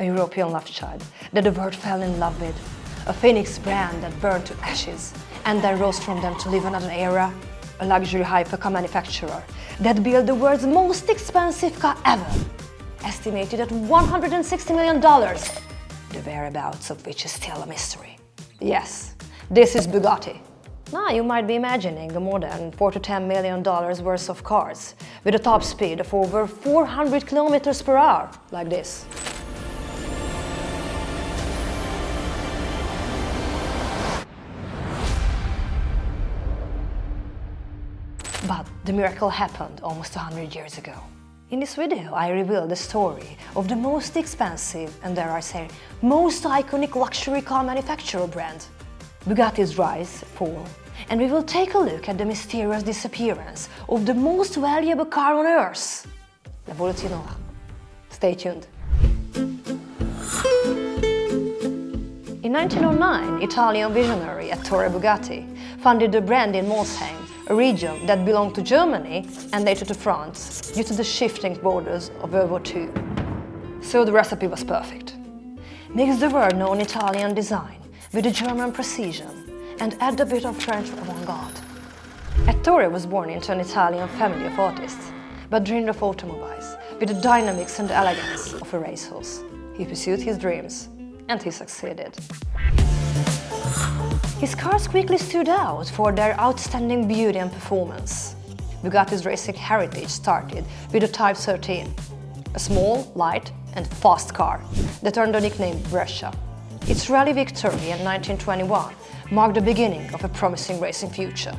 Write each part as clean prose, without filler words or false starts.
A European love child that the world fell in love with, a phoenix brand that burned to ashes and then rose from them to live another era, a luxury hypercar manufacturer that built the world's most expensive car ever, estimated at $160 million, the whereabouts of which is still a mystery. Yes, this is Bugatti. Now you might be imagining a more than $4 to $10 million worth of cars with a top speed of over 400 kilometers per hour, like this. But the miracle happened almost 100 years ago. In this video, I reveal the story of the most expensive and, dare I say, most iconic luxury car manufacturer brand, Bugatti's rise, fall, and we will take a look at the mysterious disappearance of the most valuable car on Earth, l'Evolution Noire. Stay tuned. In 1909, Italian visionary Ettore Bugatti founded the brand in Molsheim, a region that belonged to Germany and later to France due to the shifting borders of World War II. So the recipe was perfect. Mix the world-known Italian design with the German precision and add a bit of French avant-garde. Ettore was born into an Italian family of artists, but dreamed of automobiles with the dynamics and elegance of a racehorse. He pursued his dreams, and he succeeded. His cars quickly stood out for their outstanding beauty and performance. Bugatti's racing heritage started with the Type 13, a small, light and fast car that earned the nickname Brescia. Its rally victory in 1921 marked the beginning of a promising racing future.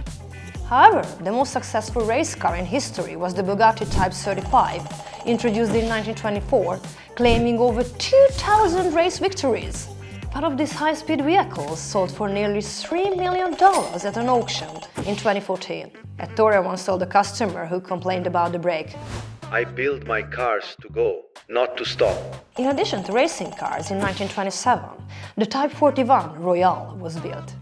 However, the most successful race car in history was the Bugatti Type 35, introduced in 1924, claiming over 2,000 race victories. One of these high-speed vehicles sold for nearly $3 million at an auction in 2014. Ettore once told a customer who complained about the brake, "I build my cars to go, not to stop." In addition to racing cars, in 1927, the Type 41 Royale was built.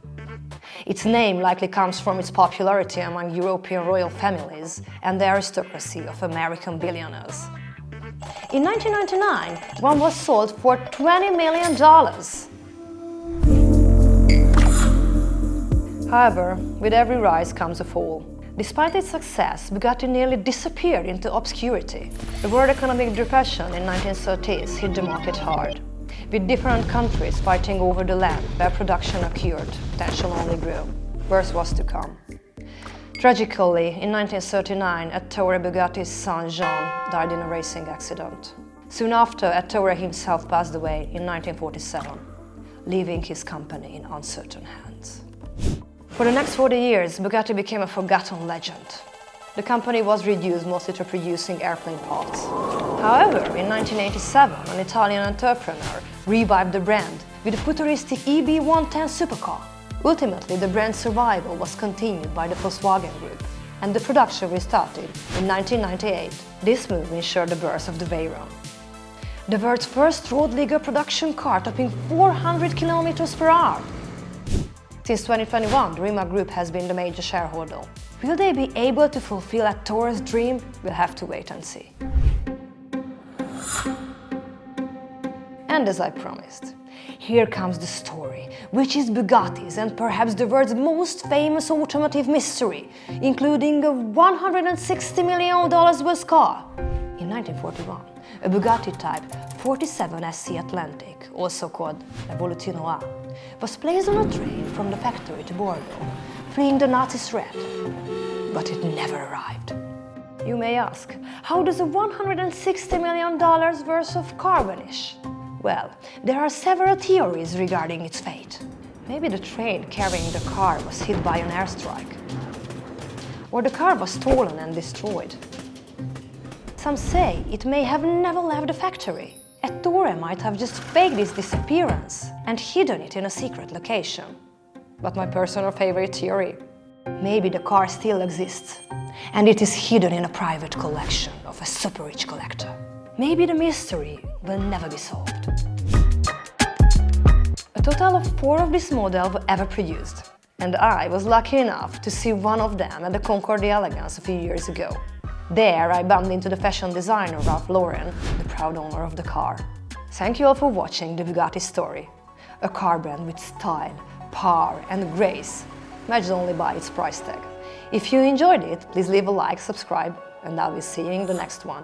Its name likely comes from its popularity among European royal families and the aristocracy of American billionaires. In 1999, one was sold for $20 million. However, with every rise comes a fall. Despite its success, Bugatti nearly disappeared into obscurity. The World Economic Depression in 1930s hit the market hard, with different countries fighting over the land where production occurred. Tension only grew. Worse was to come. Tragically, in 1939, Ettore Bugatti's son Jean died in a racing accident. Soon after, Ettore himself passed away in 1947, leaving his company in uncertain hands. For the next 40 years, Bugatti became a forgotten legend. The company was reduced mostly to producing airplane parts. However, in 1987, an Italian entrepreneur revived the brand with the futuristic EB110 supercar. Ultimately, the brand's survival was continued by the Volkswagen Group, and the production restarted in 1998. This move ensured the birth of the Veyron, the world's first road-legal production car topping 400 kilometers per hour. Since 2021, the Rimac Group has been the major shareholder. Will they be able to fulfill Ettore's dream? We'll have to wait and see. And as I promised, here comes the story, which is Bugatti's and perhaps the world's most famous automotive mystery, including a $160 million worth car. In 1941, a Bugatti Type 47 SC Atlantic, also called l'Evolution Noire, was placed on a train from the factory to Bordeaux, fleeing the Nazi threat. But it never arrived. You may ask, how does a $160 million worth of car vanish? Well, there are several theories regarding its fate. Maybe the train carrying the car was hit by an airstrike. Or the car was stolen and destroyed. Some say it may have never left the factory. Ettore might have just faked its disappearance and hidden it in a secret location. But my personal favorite theory? Maybe the car still exists, and it is hidden in a private collection of a super-rich collector. Maybe the mystery will never be solved. A total of 4 of this model were ever produced, and I was lucky enough to see one of them at the Concours d'Elegance a few years ago. There I bumped into the fashion designer Ralph Lauren, the proud owner of the car. Thank you all for watching the Bugatti story, a car brand with style, power and grace, matched only by its price tag. If you enjoyed it, please leave a like, subscribe, and I'll be seeing the next one.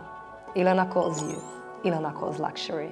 Ilona calls you, Ilona calls luxury.